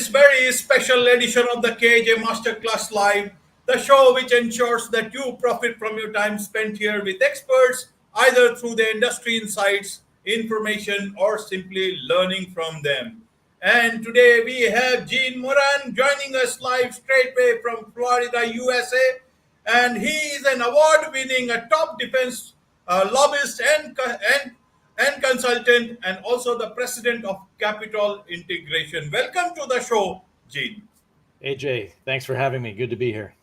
very special edition of the KAJ Masterclass Live, the show which ensures that you profit from your time spent here with experts, either through the industry insights, information, or simply learning from them. And today we have Gene Moran joining us live straightway from Florida, USA. And he is an award-winning, a top defense lobbyist and consultant, and also the president of Capital Integration. Welcome to the show, Gene. AJ, thanks for having me. Good to be here.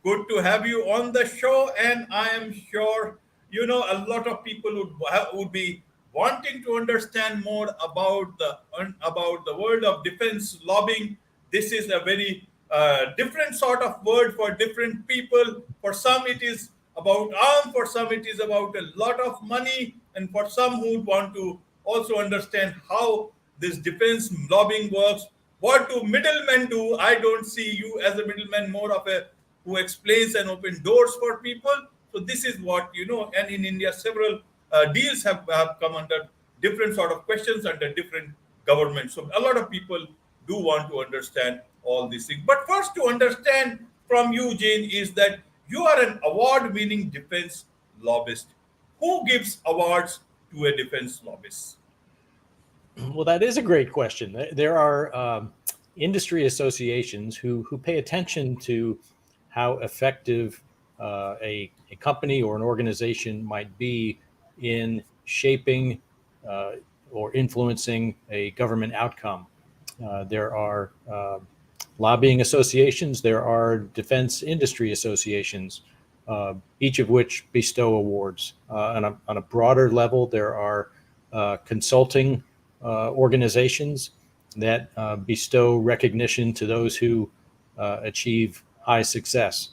Good to have you on the show, and I am sure a lot of people would be wanting to understand more about the world of defense lobbying. This is a very different sort of word for different people. For some, it is about arm. For some, it is about a lot of money, and for some who want to also understand how this defense lobbying works. What do middlemen do? I don't see you as a middleman, more of a who explains and open doors for people. So this is what and in India, several deals have come under different sort of questions under different governments. So a lot of people do want to understand all these things. But first, to understand from you, Jane, is that you are an award-winning defense lobbyist. Who gives awards to a defense lobbyist? Well, that is a great question. There are industry associations who pay attention to how effective a company or an organization might be in shaping or influencing a government outcome. There are lobbying associations, there are defense industry associations, each of which bestow awards. On a broader level, there are consulting organizations that bestow recognition to those who achieve high success.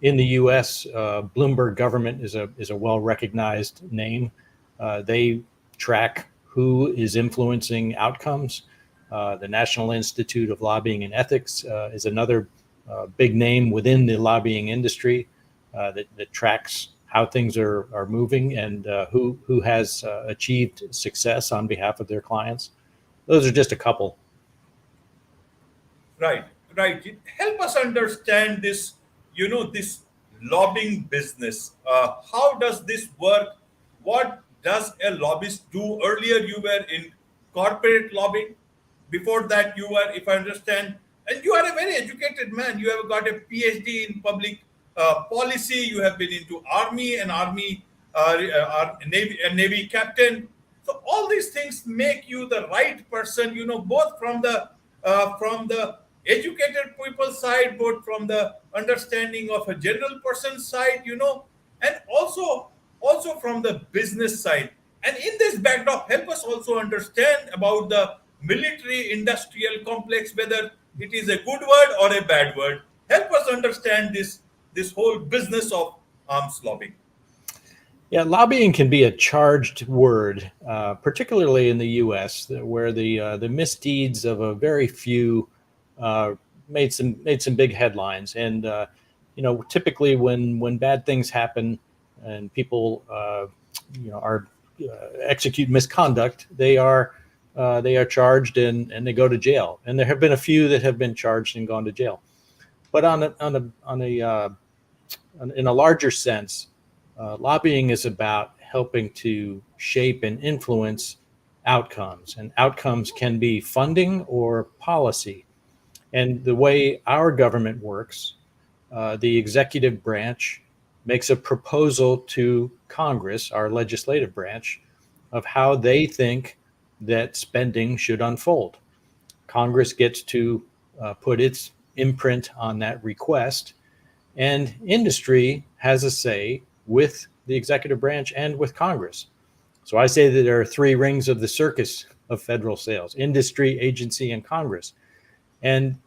In the U.S., Bloomberg Government is a well-recognized name. They track who is influencing outcomes. The National Institute of Lobbying and Ethics is another big name within the lobbying industry that tracks how things are moving and who has achieved success on behalf of their clients. Those are just a couple. Right. Help us understand this, this lobbying business. How does this work? What does a lobbyist do? Earlier, you were in corporate lobbying. Before that, you were, if I understand, and you are a very educated man. You have got a PhD in public policy. You have been into Army and Navy captain. So all these things make you the right person, both from the educated people's side, both from the understanding of a general person's side, and also from the business side. And in this backdrop, help us also understand about the military industrial complex, whether it is a good word or a bad word. Help us understand this whole business of arms lobbying. Yeah, lobbying can be a charged word, particularly in the U.S., where the misdeeds of a very few made some big headlines. And typically when bad things happen and people execute misconduct, they are charged and they go to jail. And there have been a few that have been charged and gone to jail. But in a larger sense, lobbying is about helping to shape and influence outcomes, and outcomes can be funding or policy. And the way our government works, the executive branch makes a proposal to Congress, our legislative branch, of how they think that spending should unfold. Congress gets to put its imprint on that request, and industry has a say with the executive branch and with Congress. So I say that there are three rings of the circus of federal sales: industry, agency, and Congress. And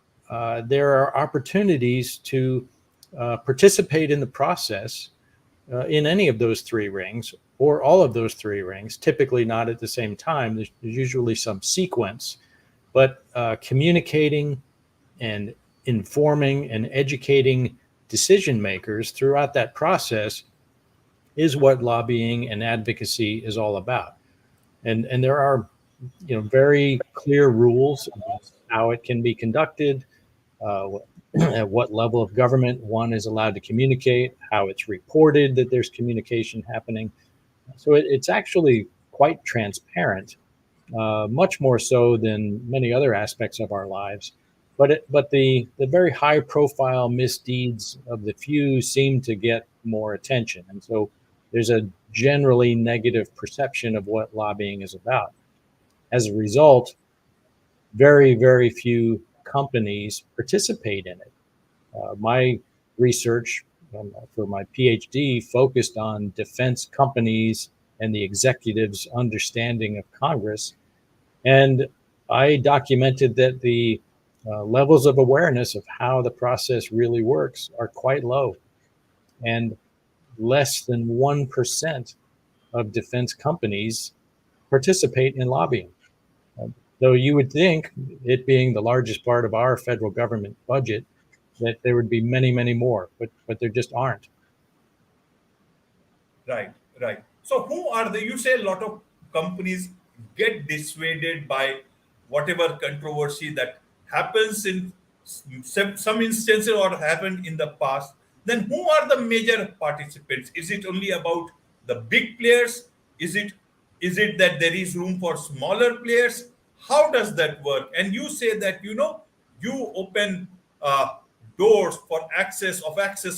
there are opportunities to participate in the process in any of those three rings or all of those three rings, typically not at the same time. There's usually some sequence, but communicating and informing and educating decision makers throughout that process is what lobbying and advocacy is all about. And there are very clear rules about how it can be conducted, uh, at what level of government one is allowed to communicate, how it's reported that there's communication happening. So it's actually quite transparent, much more so than many other aspects of our lives. But the very high profile misdeeds of the few seem to get more attention, and so there's a generally negative perception of what lobbying is about. As a result, very few companies participate in it. My research for my PhD focused on defense companies and the executives' understanding of Congress. And I documented that the levels of awareness of how the process really works are quite low. And less than 1% of defense companies participate in lobbying. Uh, Though you would think, it being the largest part of our federal government budget, that there would be many more, but there just aren't. Right, right. So who are the, you say a lot of companies get dissuaded by whatever controversy that happens in some instances or happened in the past. Then who are the major participants? Is it only about the big players? Is it that there is room for smaller players? How does that work? And you say that you open doors for access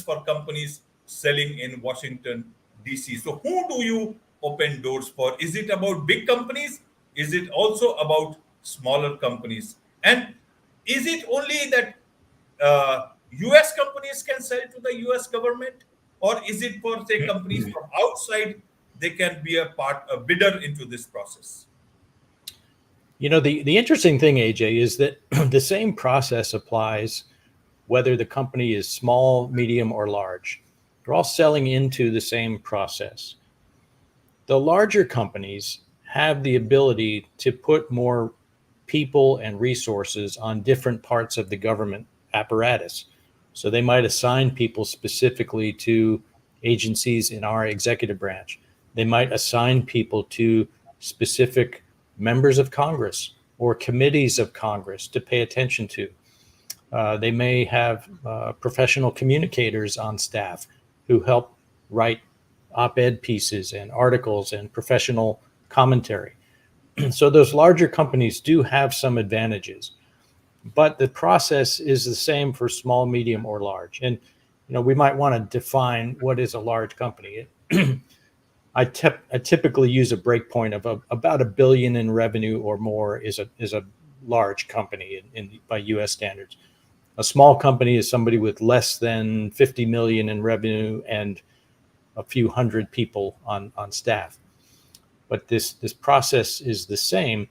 for companies selling in Washington DC. So who do you open doors for? Is it about big companies? Is it also about smaller companies? And is it only that US companies can sell to the US government, or is it for say companies from outside they can be a bidder into this process? The interesting thing, AJ, is that the same process applies whether the company is small, medium, or large. They're all selling into the same process. The larger companies have the ability to put more people and resources on different parts of the government apparatus. So they might assign people specifically to agencies in our executive branch. They might assign people to specific members of Congress or committees of Congress to pay attention to. They may have professional communicators on staff who help write op-ed pieces and articles and professional commentary. So those larger companies do have some advantages, but the process is the same for small, medium, or large. And we might want to define what is a large company. I typically use a breakpoint of about a billion in revenue or more is a large company by U.S. standards. A small company is somebody with less than 50 million in revenue and a few hundred people on staff. But this process is the same.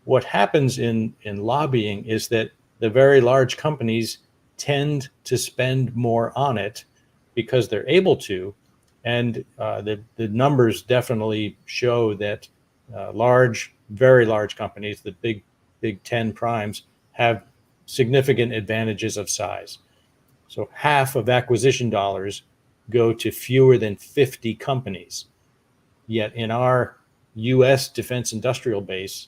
What happens in lobbying is that the very large companies tend to spend more on it because they're able to, and the numbers definitely show that very large companies, the big 10 primes, have significant advantages of size. So half of acquisition dollars go to fewer than 50 companies. Yet in our US defense industrial base,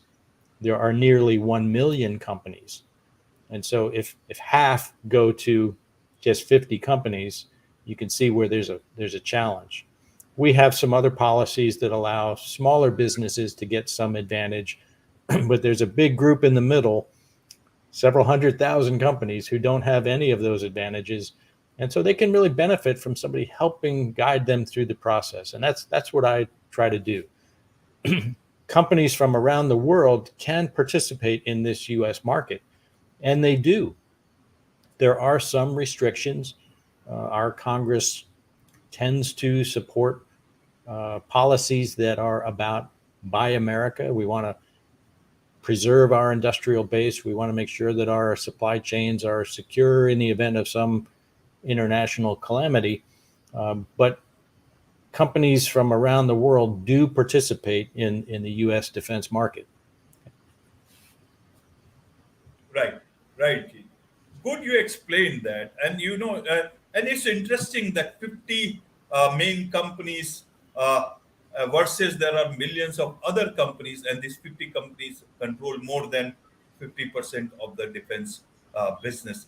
there are nearly 1 million companies. And so if half go to just 50 companies, you can see where there's a challenge. We have some other policies that allow smaller businesses to get some advantage, but there's a big group in the middle, several 100,000 companies who don't have any of those advantages. And so they can really benefit from somebody helping guide them through the process. And that's what I try to do. Companies from around the world can participate in this US market, and they do. There are some restrictions. Our Congress tends to support policies that are about Buy America. We want to preserve our industrial base. We want to make sure that our supply chains are secure in the event of some international calamity. But companies from around the world do participate in the U.S. defense market. Right, right. Good, you explained that, and it's interesting that 50 main companies versus there are millions of other companies, and these 50 companies control more than 50% of the defense business.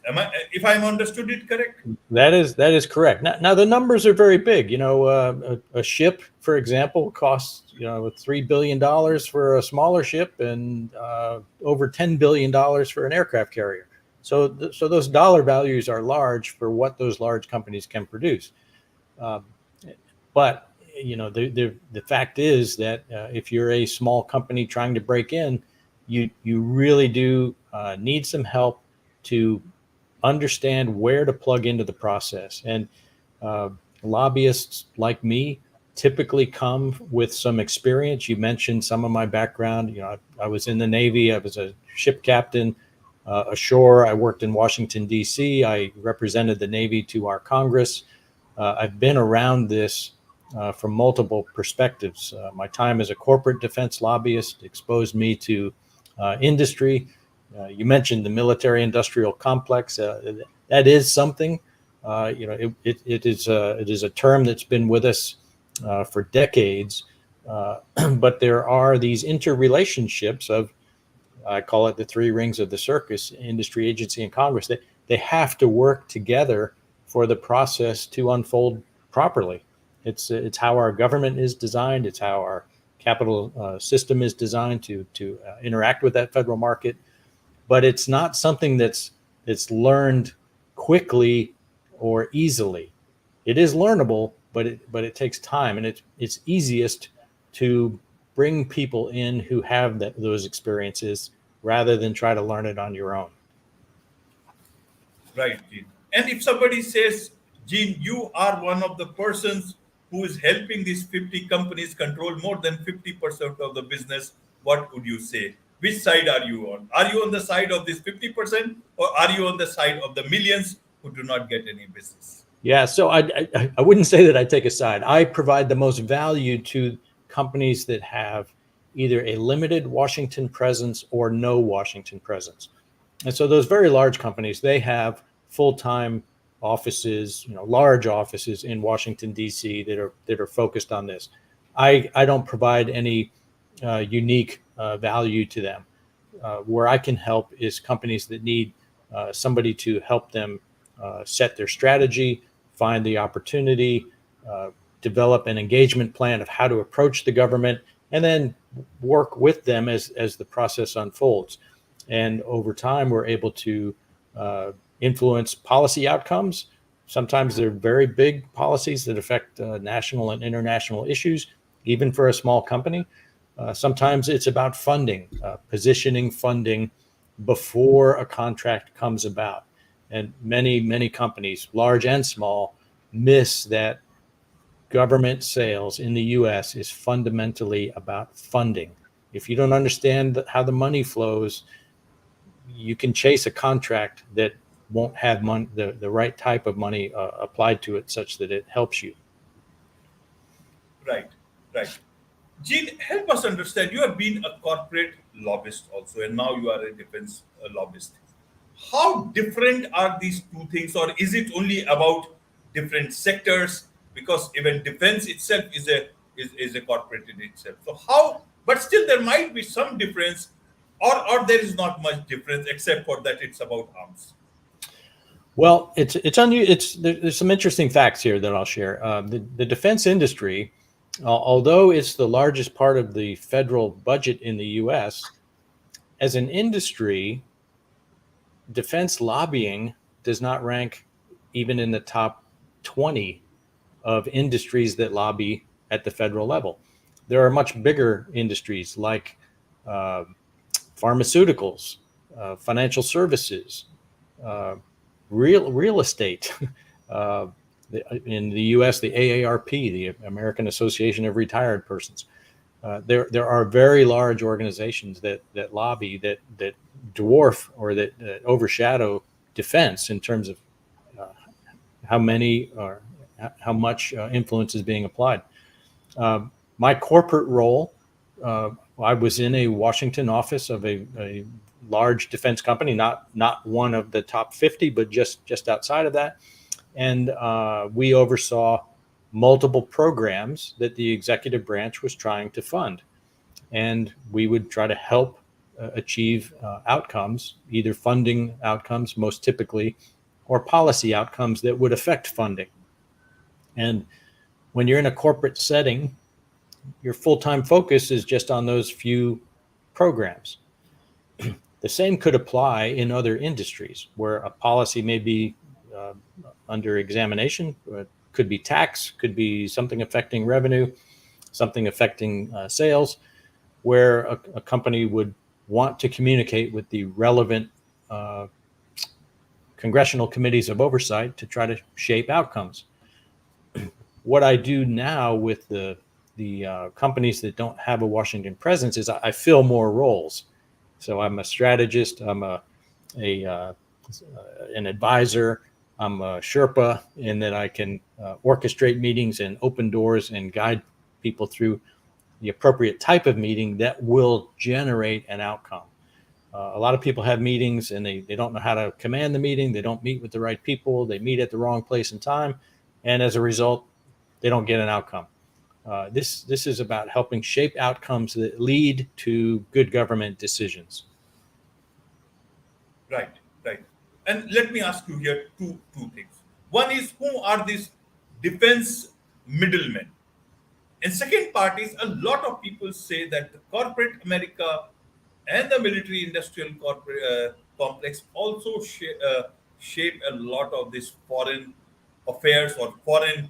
If I'm understood it correct? That is correct. Now the numbers are very big. A ship, for example, costs $3 billion for a smaller ship, and over $10 billion for an aircraft carrier. So those dollar values are large for what those large companies can produce. But the fact is that if you're a small company trying to break in, you really do need some help to understand where to plug into the process. And lobbyists like me typically come with some experience. You mentioned some of my background. I was in the Navy. I was a ship captain ashore. I worked in Washington, D.C. I represented the Navy to our Congress. I've been around this from multiple perspectives. My time as a corporate defense lobbyist exposed me to industry. You mentioned the military-industrial complex. That is something. It is a term that's been with us for decades. But there are these interrelationships of, I call it the three rings of the circus: industry, agency, and Congress. They have to work together for the process to unfold properly. It's how our government is designed. It's how our capital system is designed to interact with that federal market. But it's not something that's learned quickly or easily. It is learnable, but it takes time, and it's easiest to bring people in who have those experiences rather than try to learn it on your own. Right, Gene. And if somebody says, Gene, you are one of the persons who is helping these 50 companies control more than 50% of the business, what would you say? Which side are you on? Are you on the side of this 50%, or are you on the side of the millions who do not get any business? Yeah, so I wouldn't say that I take a side. I provide the most value to companies that have either a limited Washington presence or no Washington presence. And so those very large companies, they have full-time offices, large offices in Washington, D.C. that are focused on this. I don't provide any unique value to them. Where I can help is companies that need somebody to help them set their strategy, find the opportunity, develop an engagement plan of how to approach the government, and then work with them as the process unfolds. And over time, we're able to influence policy outcomes. Sometimes they're very big policies that affect national and international issues, even for a small company. Sometimes it's about funding, positioning funding before a contract comes about. And many companies, large and small, miss that government sales in the U.S. is fundamentally about funding. If you don't understand how the money flows, you can chase a contract that won't have the right type of money applied to it such that it helps you. Right, right. Gene, help us understand. You have been a corporate lobbyist also, and now you are a defense lobbyist. How different are these two things, or is it only about different sectors? Because even defense itself is a corporate in itself. So how? But still, there might be some difference, or there is not much difference except for that it's about arms. Well, there's some interesting facts here that I'll share. The defense industry, although it's the largest part of the federal budget in the U.S., as an industry, defense lobbying does not rank even in the top 20 of industries that lobby at the federal level. There are much bigger industries like pharmaceuticals, financial services, real estate. In the U.S., the AARP, the American Association of Retired Persons. There are very large organizations that lobby that dwarf or that overshadow defense in terms of how many or how much influence is being applied. My corporate role, I was in a Washington office of a large defense company, not one of the top 50, but just outside of that. And we oversaw multiple programs that the executive branch was trying to fund. And we would try to help achieve outcomes, either funding outcomes, most typically, or policy outcomes that would affect funding. And when you're in a corporate setting, your full-time focus is just on those few programs. The same could apply in other industries where a policy may be under examination. It could be tax, could be something affecting revenue, something affecting sales, where a company would want to communicate with the relevant congressional committees of oversight to try to shape outcomes. What I do now with the companies that don't have a Washington presence is I fill more roles. So I'm a strategist, I'm an advisor, I'm a Sherpa, in that I can orchestrate meetings and open doors and guide people through the appropriate type of meeting that will generate an outcome. A lot of people have meetings and they don't know how to command the meeting. They don't meet with the right people. They meet at the wrong place and time. And as a result, they don't get an outcome. This is about helping shape outcomes that lead to good government decisions. Right, right. And let me ask you here two things. One is, who are these defense middlemen? And second part is, a lot of people say that the corporate America and the military industrial corporate complex also shape a lot of these foreign affairs or foreign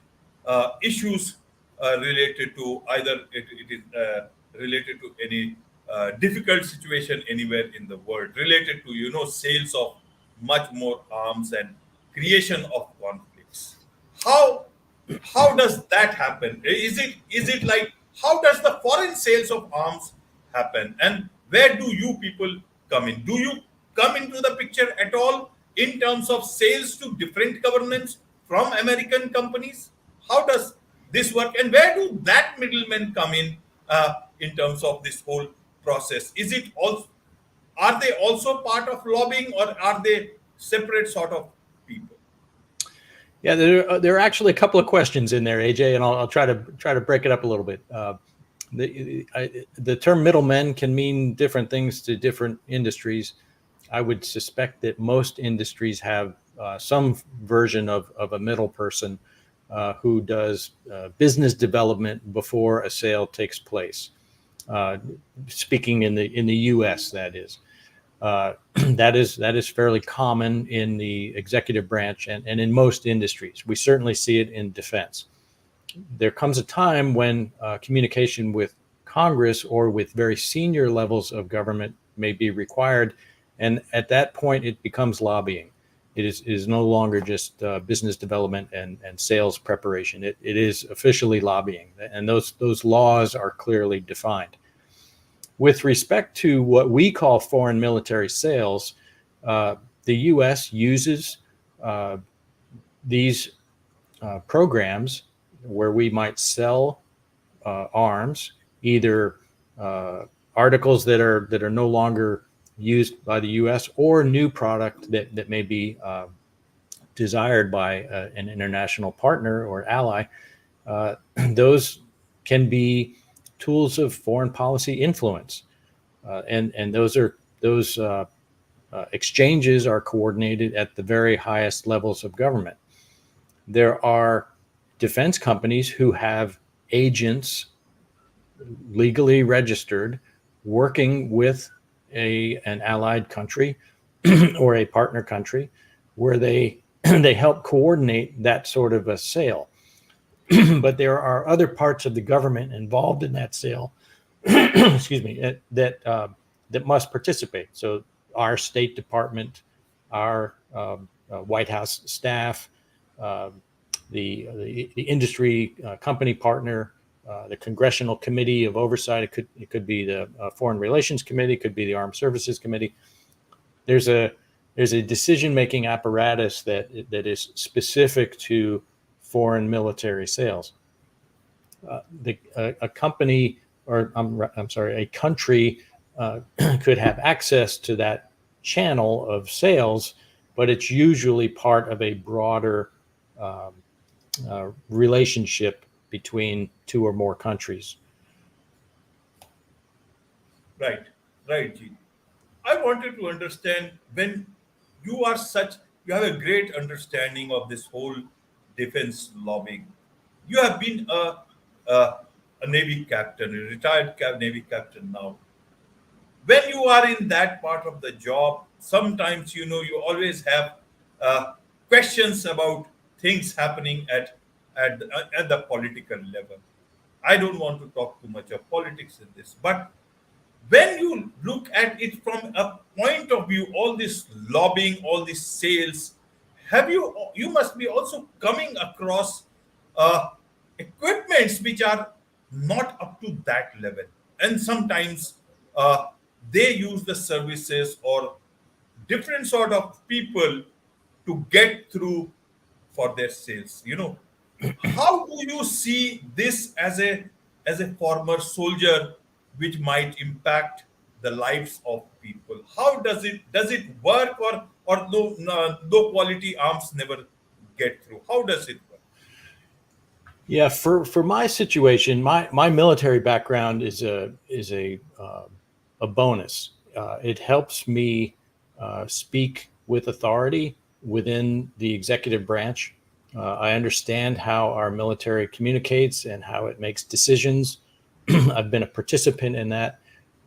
issues related to either it is related to any difficult situation anywhere in the world, related to sales of much more arms and creation of conflicts. How how does that happen? Is it like, how does the foreign sales of arms happen, and where do you people come in? Do you come into the picture at all in terms of sales to different governments from American companies? How does this work, and where do that middlemen come in terms of this whole process? Is it also, are they also part of lobbying, or are they separate sort of people? Yeah, there are actually a couple of questions in there, AJ, and I'll try to break it up a little bit. The term middlemen can mean different things to different industries. I would suspect that most industries have some version of a middle person who does business development before a sale takes place. Speaking in the U.S., that is. That is fairly common in the executive branch and in most industries. We certainly see it in defense. There comes a time when communication with Congress or with very senior levels of government may be required, and at that point it becomes lobbying. It is no longer just business development and sales preparation. It is officially lobbying, and those laws are clearly defined. With respect to what we call foreign military sales, the U.S. uses these programs where we might sell arms, either articles that are no longer used by the U.S. or new product that may be desired by an international partner or ally. Those can be tools of foreign policy influence, and those exchanges are coordinated at the very highest levels of government. There are defense companies who have agents legally registered working with an allied country or a partner country, where they help coordinate that sort of a sale. But there are other parts of the government involved in that sale, excuse me, that must participate. So our State Department, our White House staff, the industry company partner, the Congressional Committee of Oversight. It could be the Foreign Relations Committee. It could be the Armed Services Committee. There's a decision-making apparatus that is specific to foreign military sales. A company, or I'm sorry, a country could have access to that channel of sales, but it's usually part of a broader relationship between two or more countries. Right, right, Gene. I wanted to understand when you are such, you have a great understanding of this whole defense lobbying. You have been a, a Navy captain, a retired Navy captain now. When you are in that part of the job, sometimes you always have uh, questions about things happening at the political level. I don't want to talk too much of politics in this, but when you look at it from a point of view, all this lobbying, all these sales, you must be also coming across uh, equipments which are not up to that level, and sometimes uh, they use the services or different sort of people to get through for their sales. How do you see this as a former soldier, which might impact the lives of people? How does it work, or no quality arms never get through? How does it work? Yeah, for my situation, my military background is a bonus. It helps me speak with authority within the executive branch. I understand how our military communicates and how it makes decisions. I've been a participant in that.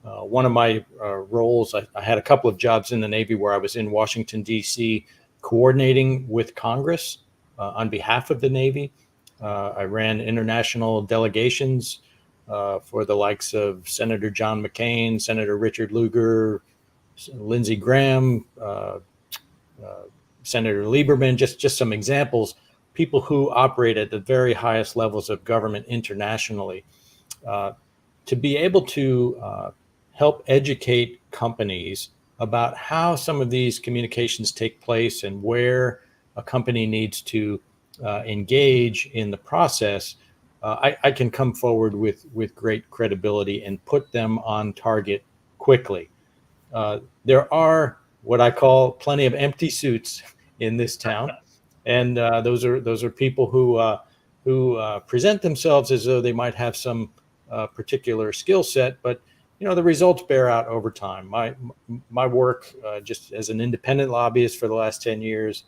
One of my roles, I had a couple of jobs in the Navy where I was in Washington, D.C., coordinating with Congress on behalf of the Navy. I ran international delegations for the likes of Senator John McCain, Senator Richard Lugar, Lindsey Graham, Senator Lieberman, just some examples, people who operate at the very highest levels of government internationally. To be able to help educate companies about how some of these communications take place and where a company needs to engage in the process, I can come forward with great credibility and put them on target quickly. There are what I call plenty of empty suits in this town, and those are people who present themselves as though they might have some particular skill set, but the results bear out over time. My work, just as an independent lobbyist for the last 10 years,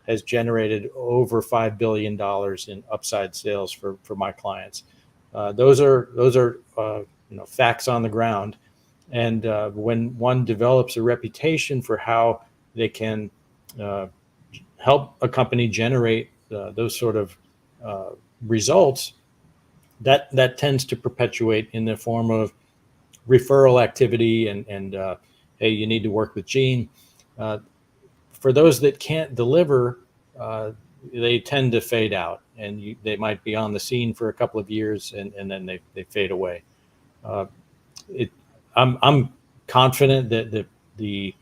has generated over $5 billion in upside sales for my clients. Those are facts on the ground, and when one develops a reputation for how they can uh, help a company generate those sort of results, that tends to perpetuate in the form of referral activity and hey, you need to work with Gene. Uh, for those that can't deliver, uh, they tend to fade out, and they might be on the scene for a couple of years, and then they fade away. Uh, it, I'm confident that the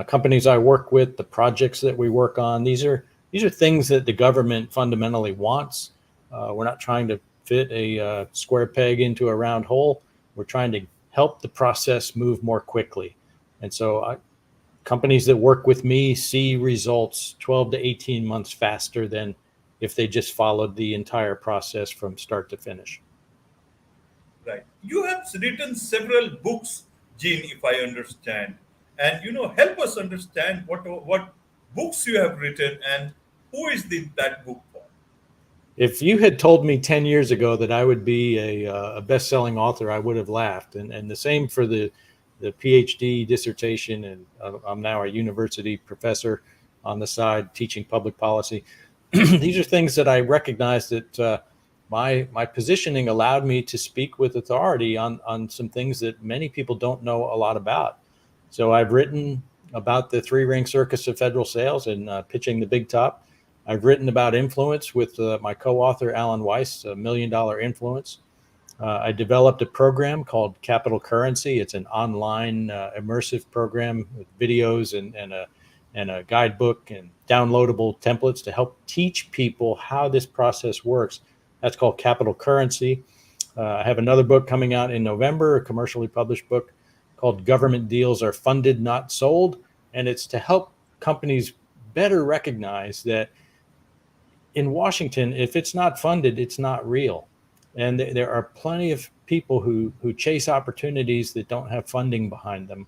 companies I work with, the projects that we work on, these are things that the government fundamentally wants. We're not trying to fit a square peg into a round hole. We're trying to help the process move more quickly. And so companies that work with me see results 12 to 18 months faster than if they just followed the entire process from start to finish. Right. You have written several books, Gene, if I understand, and help us understand what books you have written and who is that book for. If you had told me 10 years ago that I would be a best-selling author, I would have laughed. And the same for the PhD dissertation. And I'm now a university professor on the side teaching public policy. These are things that I recognize that my positioning allowed me to speak with authority on some things that many people don't know a lot about. So I've written about the three-ring circus of federal sales and pitching the big top. I've written about influence with my co-author, Alan Weiss, $1 Million Influence. I developed a program called Capital Currency. It's an online immersive program with videos and a guidebook and downloadable templates to help teach people how this process works. That's called Capital Currency. I have another book coming out in November, a commercially published book called Government Deals Are Funded, Not Sold. And it's to help companies better recognize that in Washington, if it's not funded, it's not real. And there are plenty of people who chase opportunities that don't have funding behind them.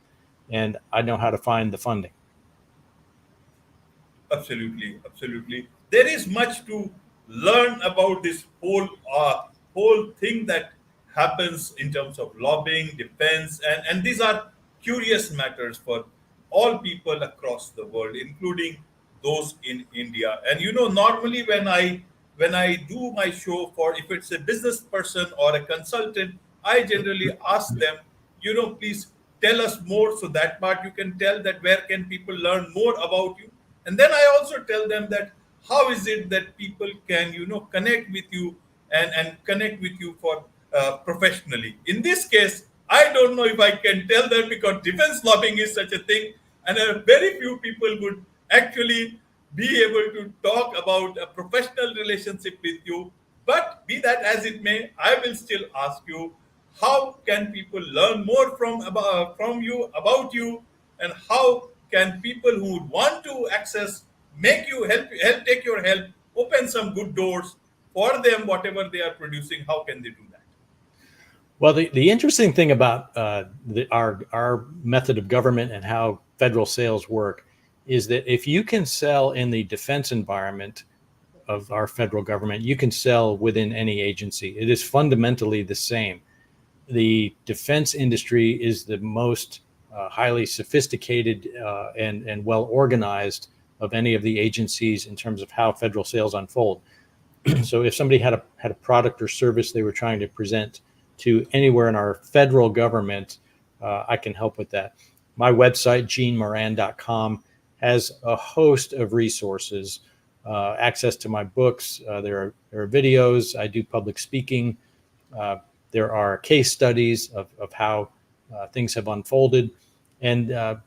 And I know how to find the funding. Absolutely, absolutely. There is much to learn about this whole thing that happens in terms of lobbying, defense, and these are curious matters for all people across the world, including those in India. And normally when I do my show, for if it's a business person or a consultant, I generally ask them, please tell us more, so that part you can tell that where can people learn more about you. And then I also tell them that how is it that people can connect with you and connect with you for professionally. In this case, I don't know if I can tell them, because defense lobbying is such a thing, and very few people would actually be able to talk about a professional relationship with you. But be that as it may, I will still ask you, how can people learn more from you, about you, and how can people who would want to access, make you help take your help, open some good doors for them, whatever they are producing, how can they do that? Well, the interesting thing about our method of government and how federal sales work is that if you can sell in the defense environment of our federal government, you can sell within any agency. It is fundamentally the same. The defense industry is the most highly sophisticated and well organized of any of the agencies in terms of how federal sales unfold. So if somebody had a product or service they were trying to present to anywhere in our federal government, I can help with that. My website, genemoran.com, has a host of resources, access to my books. There are videos. I do public speaking. There are case studies of how things have unfolded. And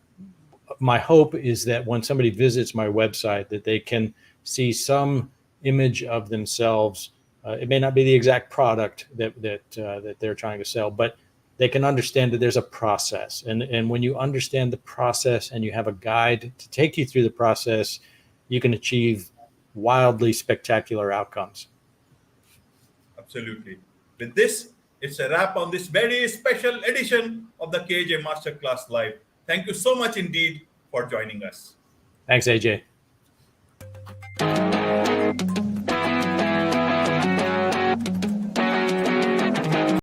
my hope is that when somebody visits my website, that they can see some image of themselves. It may not be the exact product that they're trying to sell, but they can understand that there's a process. And when you understand the process and you have a guide to take you through the process, you can achieve wildly spectacular outcomes. Absolutely. With this, it's a wrap on this very special edition of the KAJ Masterclass Live. Thank you so much indeed for joining us. Thanks, AJ.